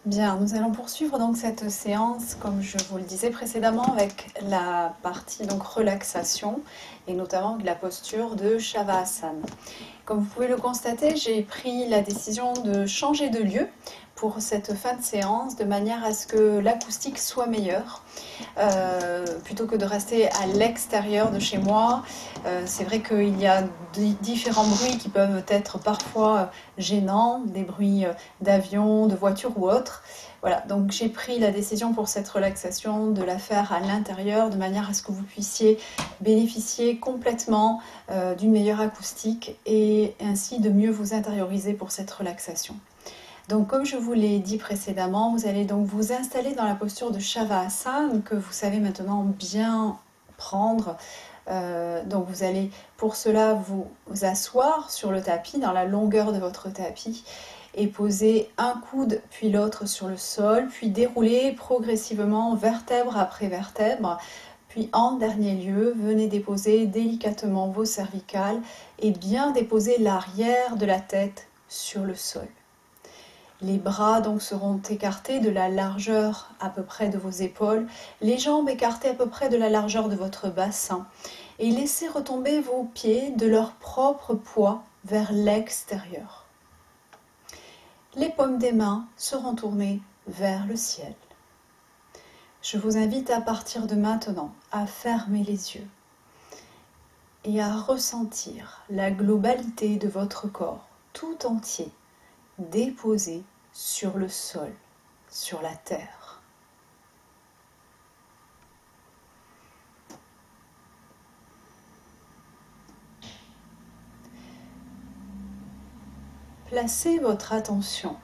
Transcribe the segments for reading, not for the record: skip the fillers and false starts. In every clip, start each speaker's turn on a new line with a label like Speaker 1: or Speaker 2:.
Speaker 1: Bien, nous allons poursuivre donc cette séance, comme je vous le disais précédemment, avec la partie donc relaxation et notamment de la posture de Shavasana. Comme vous pouvez le constater, j'ai pris la décision de changer de lieu pour cette fin de séance de manière à ce que l'acoustique soit meilleure. Plutôt que de rester à l'extérieur de chez moi. C'est vrai qu'il y a différents bruits qui peuvent être parfois gênants, des bruits d'avion, de voiture ou autres. Voilà, donc j'ai pris la décision pour cette relaxation de la faire à l'intérieur de manière à ce que vous puissiez bénéficier complètement d'une meilleure acoustique et ainsi de mieux vous intérioriser pour cette relaxation. Donc comme je vous l'ai dit précédemment, vous allez donc vous installer dans la posture de Shavasana que vous savez maintenant bien prendre. Donc vous allez pour cela vous asseoir sur le tapis, dans la longueur de votre tapis, et poser un coude puis l'autre sur le sol, puis dérouler progressivement vertèbre après vertèbre. Puis en dernier lieu, venez déposer délicatement vos cervicales et bien déposer l'arrière de la tête sur le sol. Les bras donc seront écartés de la largeur à peu près de vos épaules, les jambes écartées à peu près de la largeur de votre bassin et laissez retomber vos pieds de leur propre poids vers l'extérieur. Les paumes des mains seront tournées vers le ciel. Je vous invite à partir de maintenant à fermer les yeux et à ressentir la globalité de votre corps tout entier déposé sur le sol, sur la terre. Placez votre attention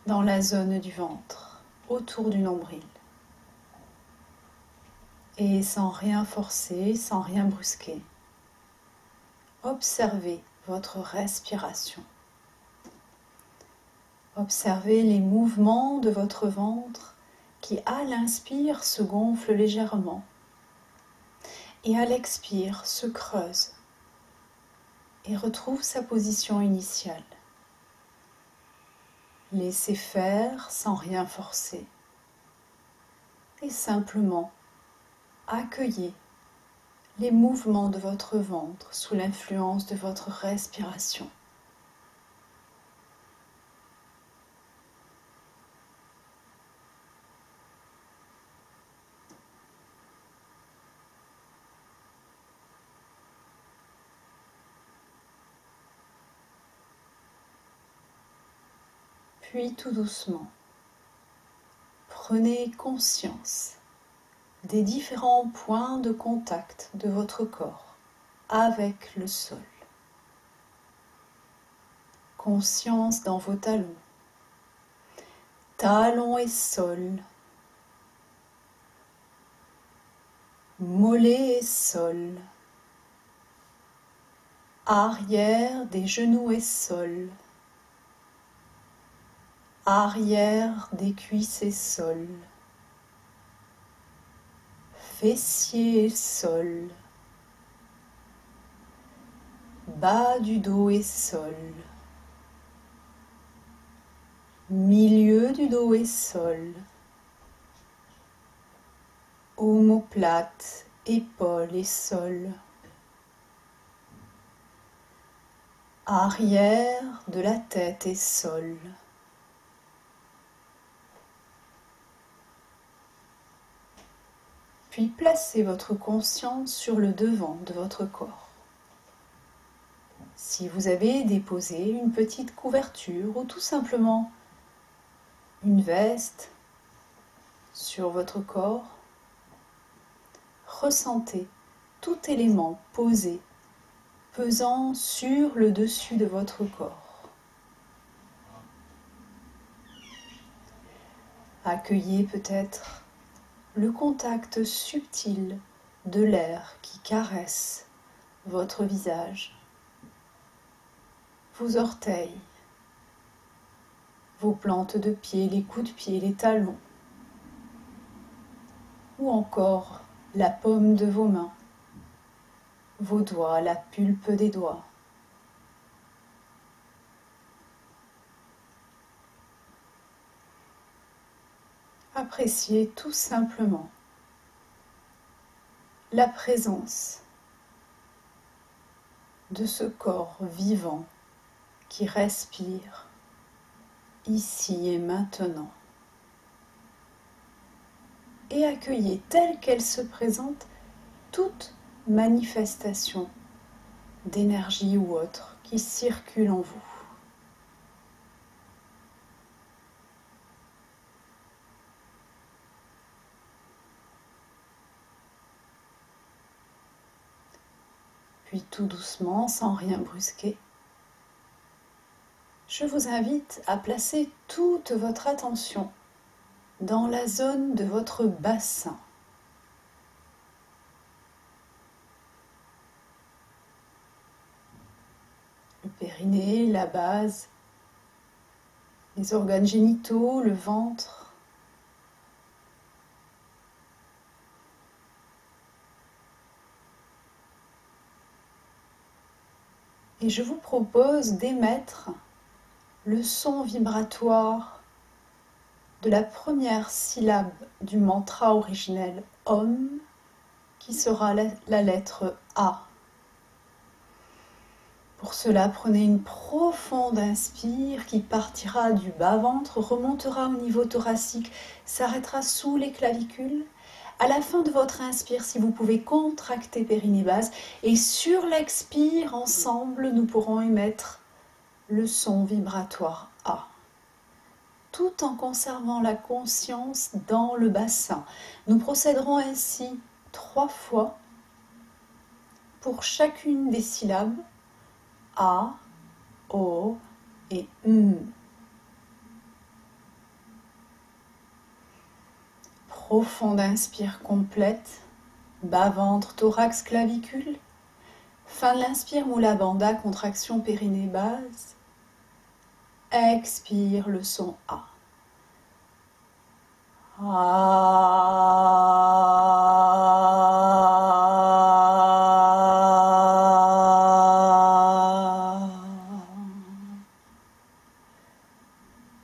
Speaker 1: dans la zone du ventre, autour du nombril. Et sans rien forcer, sans rien brusquer, observez votre respiration. Observez les mouvements de votre ventre qui, à l'inspire, se gonfle légèrement et à l'expire, se creuse et retrouve sa position initiale. Laissez faire sans rien forcer et simplement accueillez les mouvements de votre ventre sous l'influence de votre respiration. Puis tout doucement, prenez conscience des différents points de contact de votre corps avec le sol. Conscience dans vos talons, talons et sol, mollets et sol, arrière des genoux et sol, arrière des cuisses et sol, fessiers et sol, bas du dos et sol, milieu du dos et sol, omoplate, épaules et sol, arrière de la tête et sol. Puis placez votre conscience sur le devant de votre corps. Si vous avez déposé une petite couverture ou tout simplement une veste sur votre corps, ressentez tout élément posé, pesant sur le dessus de votre corps. Accueillez peut-être le contact subtil de l'air qui caresse votre visage, vos orteils, vos plantes de pied, les coups de pied, les talons, ou encore la paume de vos mains, vos doigts, la pulpe des doigts. Appréciez tout simplement la présence de ce corps vivant qui respire ici et maintenant. Et accueillez telle qu'elle se présente toute manifestation d'énergie ou autre qui circule en vous. Puis tout doucement, sans rien brusquer, je vous invite à placer toute votre attention dans la zone de votre bassin. Le périnée, la base, les organes génitaux, le ventre. Et je vous propose d'émettre le son vibratoire de la première syllabe du mantra originel Om, qui sera la lettre A. Pour cela, prenez une profonde inspire qui partira du bas-ventre, remontera au niveau thoracique, s'arrêtera sous les clavicules. À la fin de votre inspire, si vous pouvez contracter périnée basse, et sur l'expire, ensemble, nous pourrons émettre le son vibratoire A, tout en conservant la conscience dans le bassin. Nous procéderons ainsi 3 fois pour chacune des syllabes A, O et M. Profonde inspire complète, bas-ventre, thorax, clavicule. Fin de l'inspire, Mula Bandha, contraction périnée base. Expire le son A.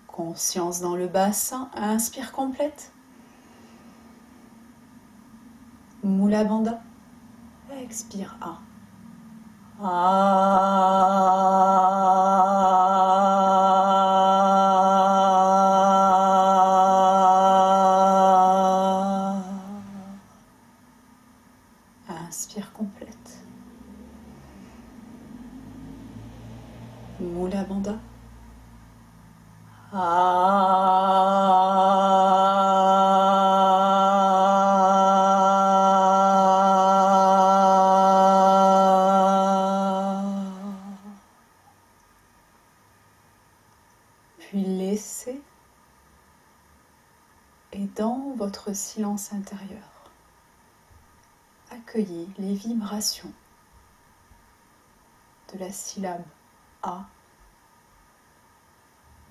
Speaker 1: Conscience dans le bassin, inspire complète. Mula Bandha, expire A. Inspire complète. Mula Bandha. Puis laissez, et dans votre silence intérieur, accueillez les vibrations de la syllabe A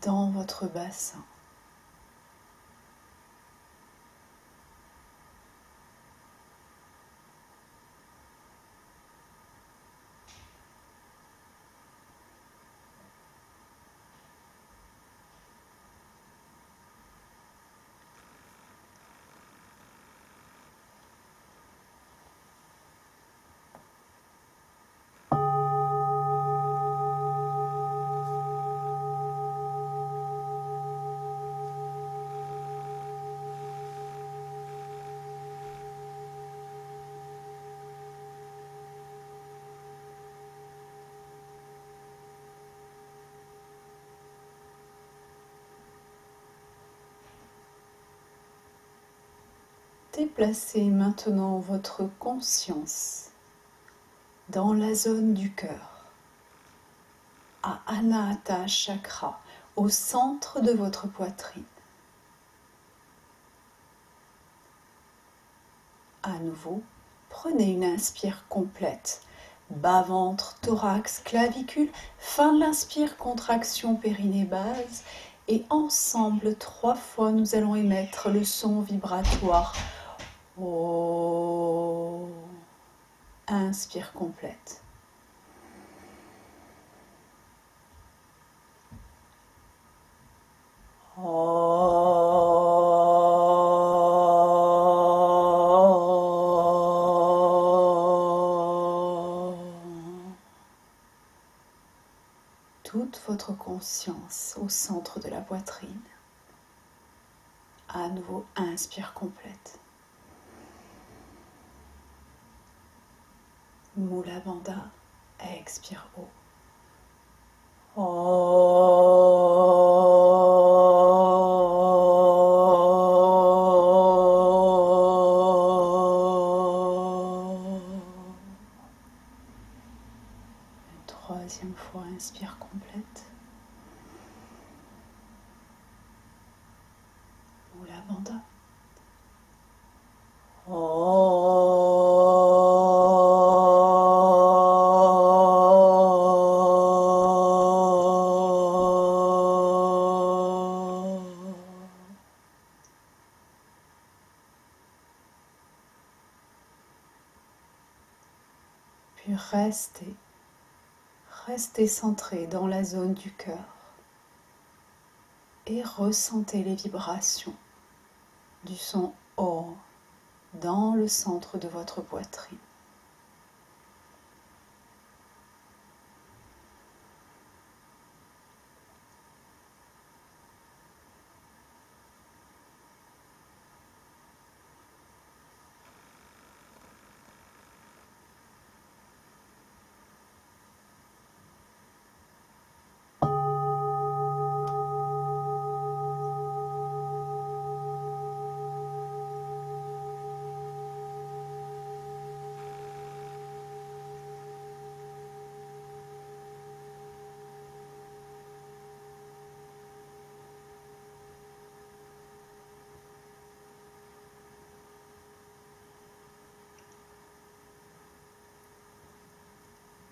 Speaker 1: dans votre bassin. Déplacez maintenant votre conscience dans la zone du cœur, à Anahata Chakra, au centre de votre poitrine. À nouveau, prenez une inspire complète, bas-ventre, thorax, clavicule, fin de l'inspire, contraction périnée base, et ensemble 3 fois nous allons émettre le son vibratoire Oh. Inspire complète. Oh. conscience au centre de la poitrine. À nouveau, inspire complète. Mula Bandha, expire haut. Une troisième fois, inspire complète. Mula Bandha. Puis restez centré dans la zone du cœur et ressentez les vibrations du son O dans le centre de votre poitrine.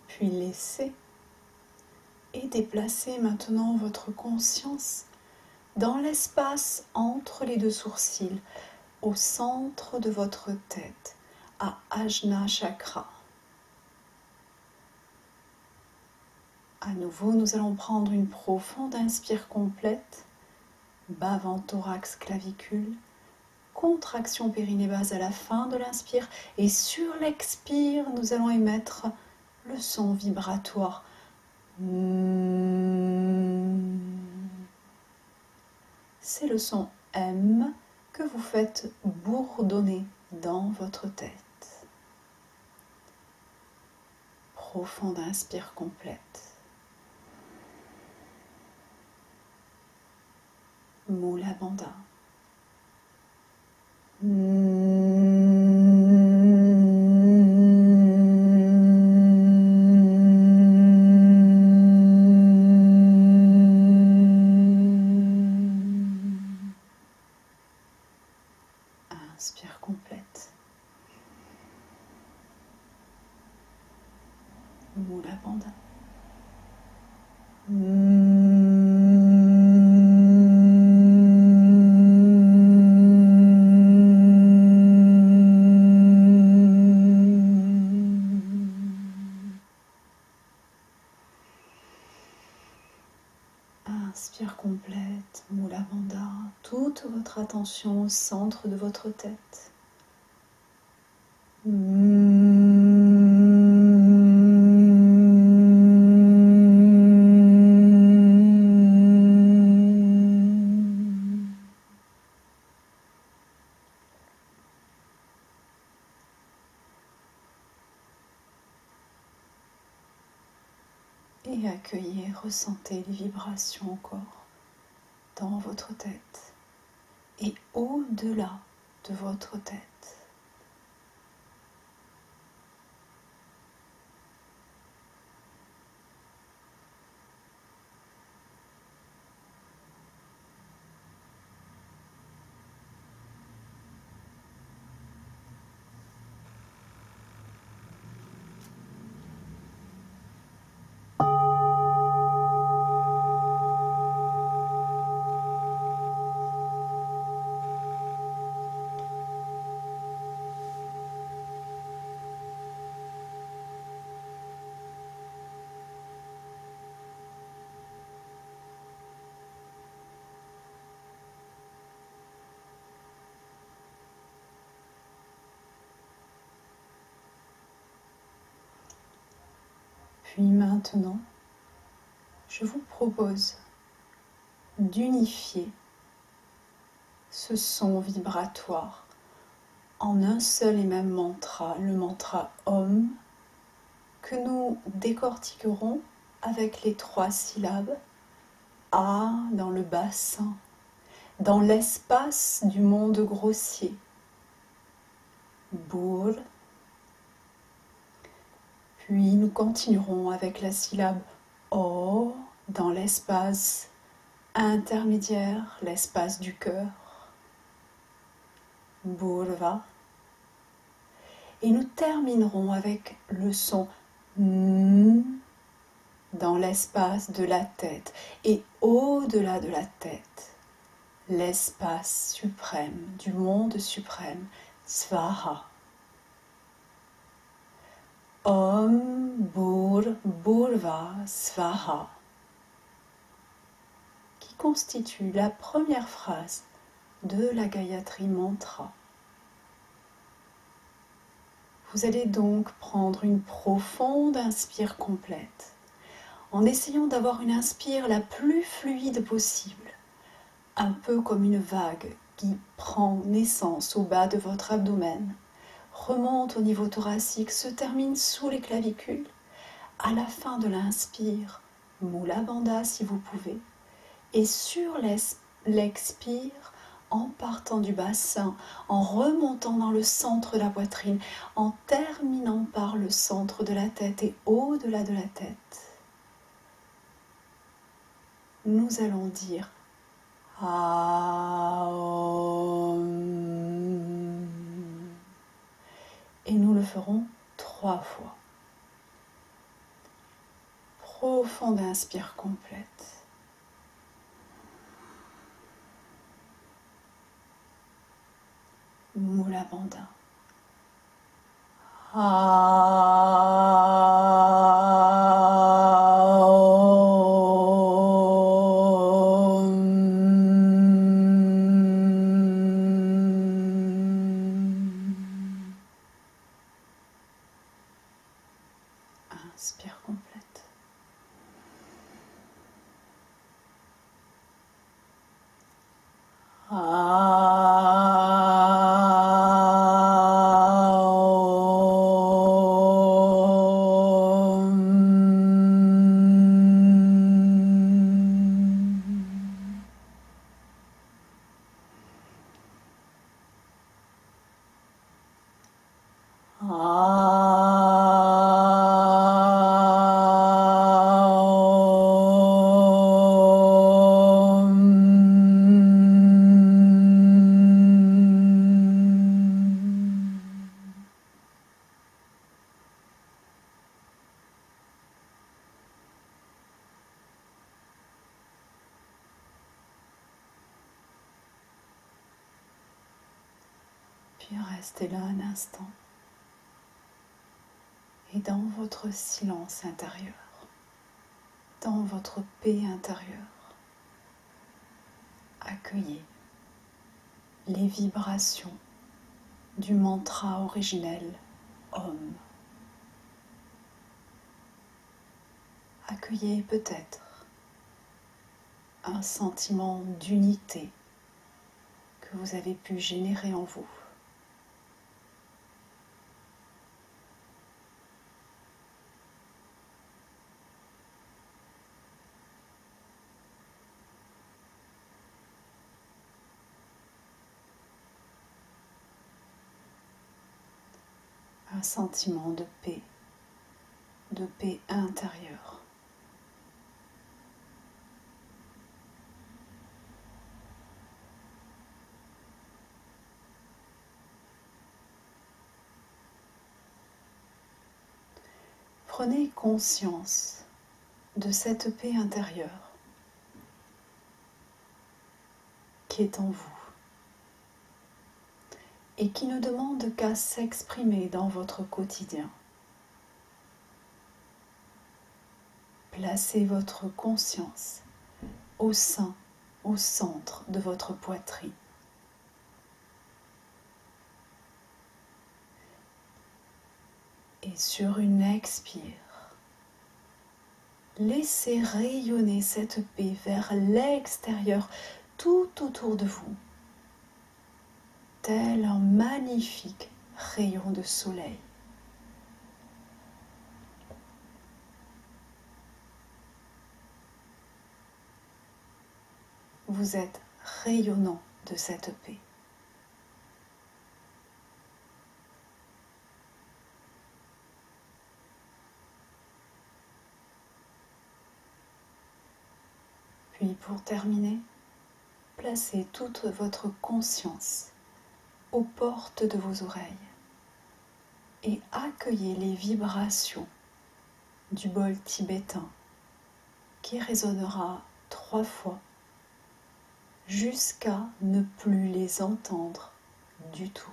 Speaker 1: Puis laissez et déplacez maintenant votre conscience dans l'espace entre les deux sourcils, au centre de votre tête, à Ajna Chakra. À nouveau, nous allons prendre une profonde inspire complète, bas ventre, thorax, clavicule, contraction périnée basse à la fin de l'inspire, et sur l'expire, nous allons émettre le son vibratoire. C'est le son M que vous faites bourdonner dans votre tête. Profonde inspire complète. Mula Bandha. Inspire complète. Mula Bandha. Inspire complète, Mula Bandha, toute votre attention au centre de votre tête. Et accueillez, ressentez les vibrations encore dans votre tête et au-delà de votre tête. Puis maintenant, je vous propose d'unifier ce son vibratoire en un seul et même mantra, le mantra Om, que nous décortiquerons avec les 3 syllabes A dans le bassin, dans l'espace du monde grossier, Bur, puis nous continuerons avec la syllabe O dans l'espace intermédiaire, l'espace du cœur, Burva, et nous terminerons avec le son M dans l'espace de la tête et au-delà de la tête, l'espace suprême du monde suprême, Svaha. Om Bur Burva Svaha, qui constitue la première phrase de la Gayatri Mantra. Vous allez donc prendre une profonde inspire complète, en essayant d'avoir une inspire la plus fluide possible, un peu comme une vague qui prend naissance au bas de votre abdomen, remonte au niveau thoracique, se termine sous les clavicules. À la fin de l'inspire, Mula Bandha si vous pouvez, et sur l'expire, en partant du bassin, en remontant dans le centre de la poitrine, en terminant par le centre de la tête et au-delà de la tête, nous allons dire Aum. Et nous le ferons 3 fois. Profonde inspire complète. Mula Bandha. Inspire complète. Puis restez là un instant et dans votre silence intérieur, dans votre paix intérieure, accueillez les vibrations du mantra originel Om. Accueillez peut-être un sentiment d'unité que vous avez pu générer en vous. Un sentiment de paix intérieure. Prenez conscience de cette paix intérieure qui est en vous et qui ne demande qu'à s'exprimer dans votre quotidien. Placez votre conscience au centre de votre poitrine. Et sur une expire, Laissez rayonner cette paix vers l'extérieur, tout autour de vous, tel un magnifique rayon de soleil. Vous êtes rayonnant de cette paix. Puis pour terminer, placez toute votre conscience aux portes de vos oreilles et accueillez les vibrations du bol tibétain qui résonnera 3 fois jusqu'à ne plus les entendre du tout.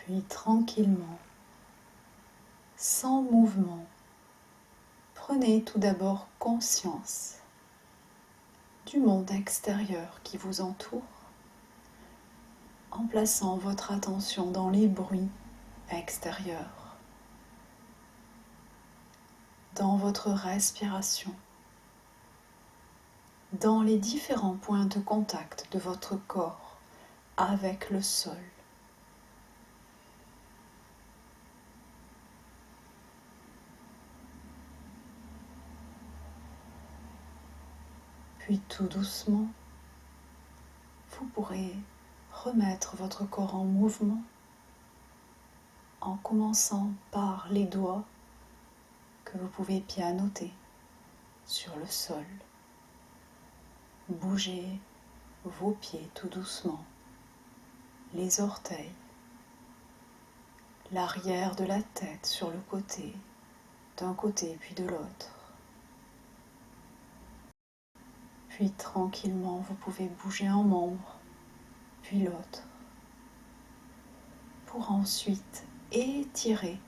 Speaker 1: Puis tranquillement, sans mouvement, prenez tout d'abord conscience du monde extérieur qui vous entoure en plaçant votre attention dans les bruits extérieurs, dans votre respiration, dans les différents points de contact de votre corps avec le sol. Puis tout doucement, vous pourrez remettre votre corps en mouvement en commençant par les doigts que vous pouvez pianoter sur le sol. Bougez vos pieds tout doucement, les orteils, l'arrière de la tête sur le côté, d'un côté puis de l'autre. Puis tranquillement, vous pouvez bouger un membre, puis l'autre, pour ensuite étirer,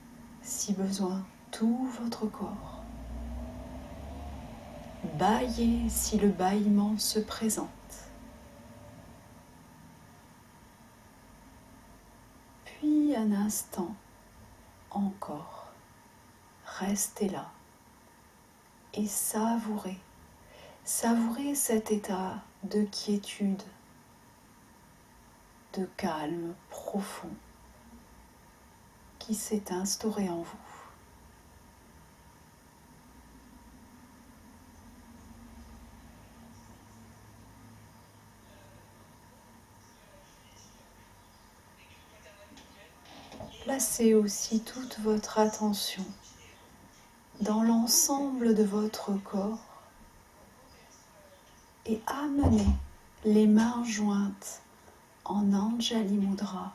Speaker 1: si besoin, tout votre corps. Bâillez si le bâillement se présente. Puis un instant encore, restez là et savourez cet état de quiétude, de calme profond qui s'est instauré en vous. Placez aussi toute votre attention dans l'ensemble de votre corps et amenez les mains jointes en Anjali Mudra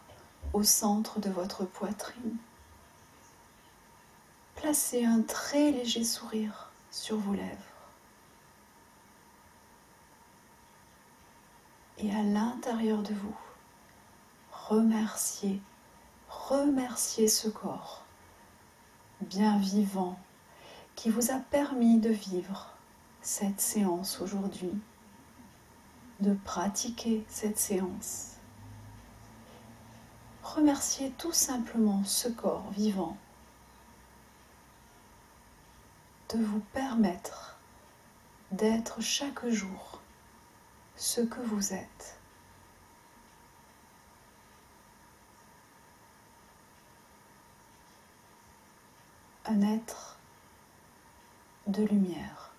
Speaker 1: au centre de votre poitrine. Placez un très léger sourire sur vos lèvres. Et à l'intérieur de vous, remerciez ce corps bien vivant qui vous a permis de vivre cette séance aujourd'hui, de pratiquer cette séance. Remerciez tout simplement ce corps vivant de vous permettre d'être chaque jour ce que vous êtes. un être de lumière.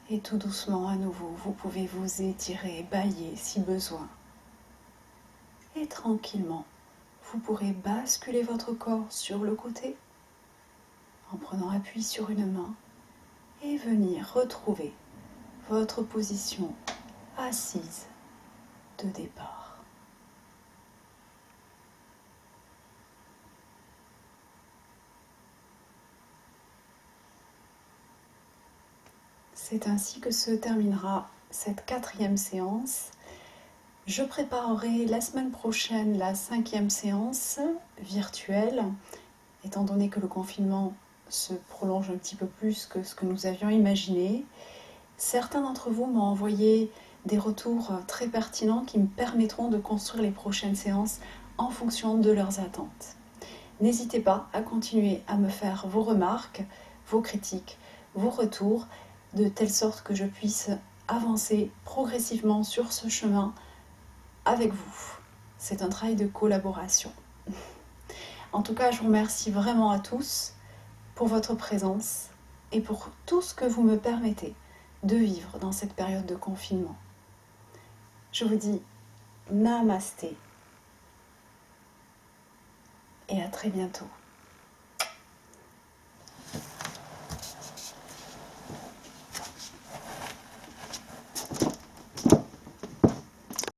Speaker 1: Et tout doucement, à nouveau, vous pouvez vous étirer, bâiller si besoin. Et tranquillement, vous pourrez basculer votre corps sur le côté en prenant appui sur une main et venir retrouver votre position assise de départ. C'est ainsi que se terminera cette 4e séance. Je préparerai la semaine prochaine la 5e séance virtuelle, étant donné que le confinement se prolonge un petit peu plus que ce que nous avions imaginé. Certains d'entre vous m'ont envoyé des retours très pertinents qui me permettront de construire les prochaines séances en fonction de leurs attentes. N'hésitez pas à continuer à me faire vos remarques, vos critiques, vos retours, de telle sorte que je puisse avancer progressivement sur ce chemin avec vous. C'est un travail de collaboration. En tout cas, je vous remercie vraiment à tous pour votre présence et pour tout ce que vous me permettez de vivre dans cette période de confinement. Je vous dis namasté et à très bientôt.